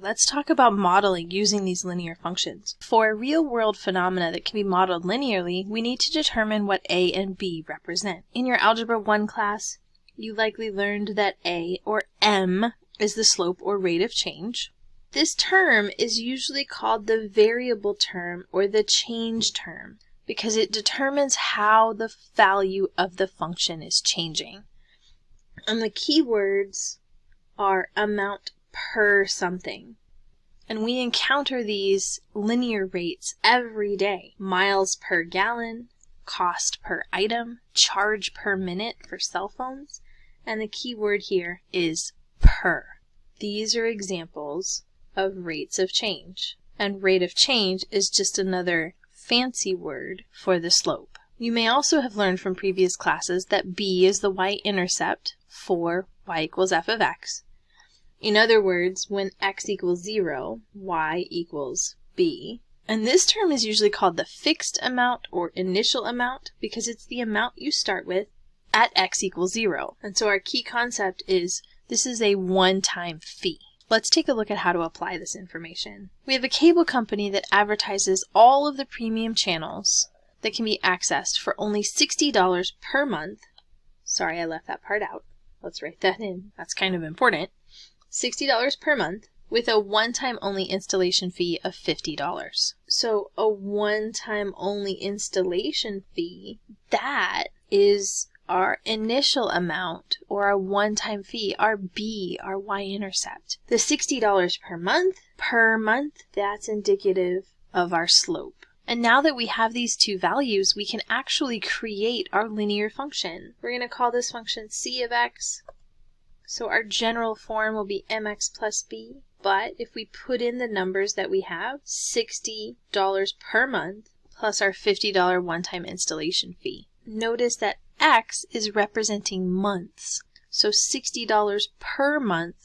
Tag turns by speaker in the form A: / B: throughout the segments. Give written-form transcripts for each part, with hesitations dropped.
A: Let's talk about modeling using these linear functions. For a real-world phenomena that can be modeled linearly, we need to determine what A and B represent. In your Algebra 1 class, you likely learned that A, or M, is the slope or rate of change. This term is usually called the variable term or the change term because it determines how the value of the function is changing. And the keywords are amount per something. And we encounter these linear rates every day. Miles per gallon, cost per item, charge per minute for cell phones, and the key word here is per. These are examples of rates of change. And rate of change is just another fancy word for the slope. You may also have learned from previous classes that b is the y-intercept for y equals f of x. In other words, when x equals 0, y equals b. And this term is usually called the fixed amount or initial amount because it's the amount you start with at x equals 0. And so our key concept is this is a one-time fee. Let's take a look at how to apply this information. We have a cable company that advertises all of the premium channels that can be accessed for only $60 per month. Sorry, I left that part out. Let's write that in. That's kind of important. $60 per month with a one-time only installation fee of $50. So a one-time only installation fee, that is our initial amount or our one-time fee, our B, our y-intercept. The $60 per month, that's indicative of our slope. And now that we have these two values, we can actually create our linear function. We're going to call this function c of x. So our general form will be mx plus b, but if we put in the numbers that we have, $60 per month plus our $50 one-time installation fee. Notice that x is representing months. So $60 per month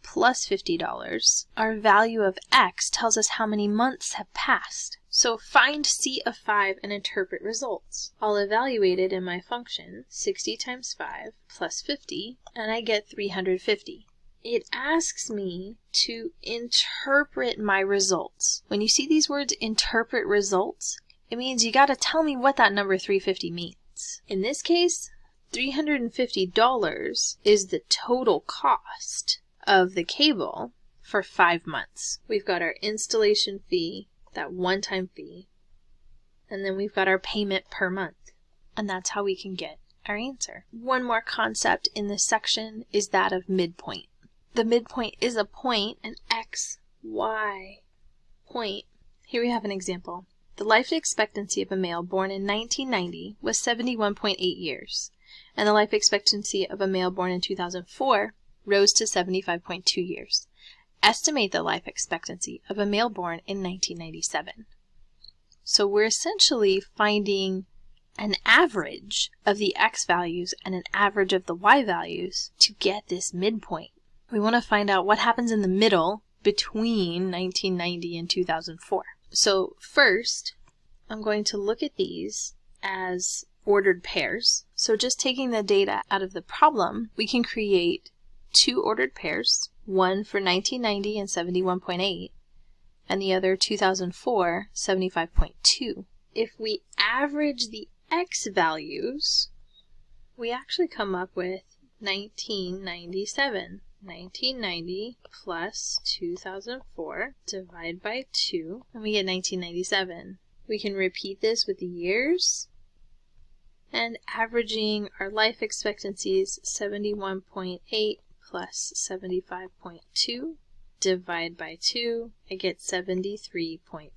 A: plus $50. Our value of x tells us how many months have passed. So find c of 5 and interpret results. I'll evaluate it in my function, 60 times 5 plus 50, and I get 350. It asks me to interpret my results. When you see these words, interpret results, it means you got to tell me what that number 350 means. In this case, $350 is the total cost of the cable for 5 months. We've got our installation fee, that one-time fee, and then we've got our payment per month. And that's how we can get our answer. One more concept in this section is that of midpoint. The midpoint is a point, an x, y point. Here we have an example. The life expectancy of a male born in 1990 was 71.8 years, and the life expectancy of a male born in 2004 rose to 75.2 years. Estimate the life expectancy of a male born in 1997. So we're essentially finding an average of the x values and an average of the y values to get this midpoint. We want to find out what happens in the middle between 1990 and 2004. So first, I'm going to look at these as ordered pairs. So just taking the data out of the problem, we can create two ordered pairs, one for 1990 and 71.8, and the other 2004, 75.2. If we average the x values, we actually come up with 1997. 1990 plus 2004 divide by 2, and we get 1997. We can repeat this with the years, and averaging our life expectancies, 71.8 plus 75.2, divide by 2, I get 73.5.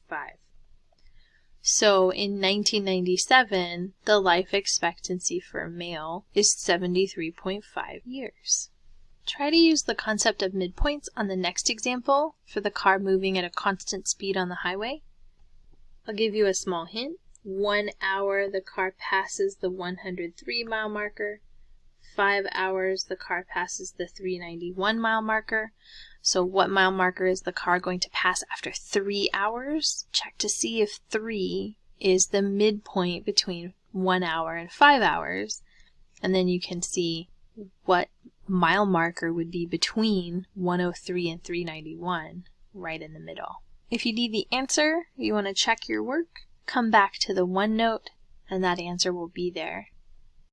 A: So in 1997, the life expectancy for a male is 73.5 years. Try to use the concept of midpoints on the next example for the car moving at a constant speed on the highway. I'll give you a small hint. 1 hour the car passes the 103 mile marker. 5 hours the car passes the 391 mile marker. So what mile marker is the car going to pass after 3 hours? Check to see if 3 is the midpoint between 1 hour and 5 hours. And then you can see what mile marker would be between 103 and 391. right in the middle. If you need the answer, you want to check your work, come back to the OneNote, and that answer will be there.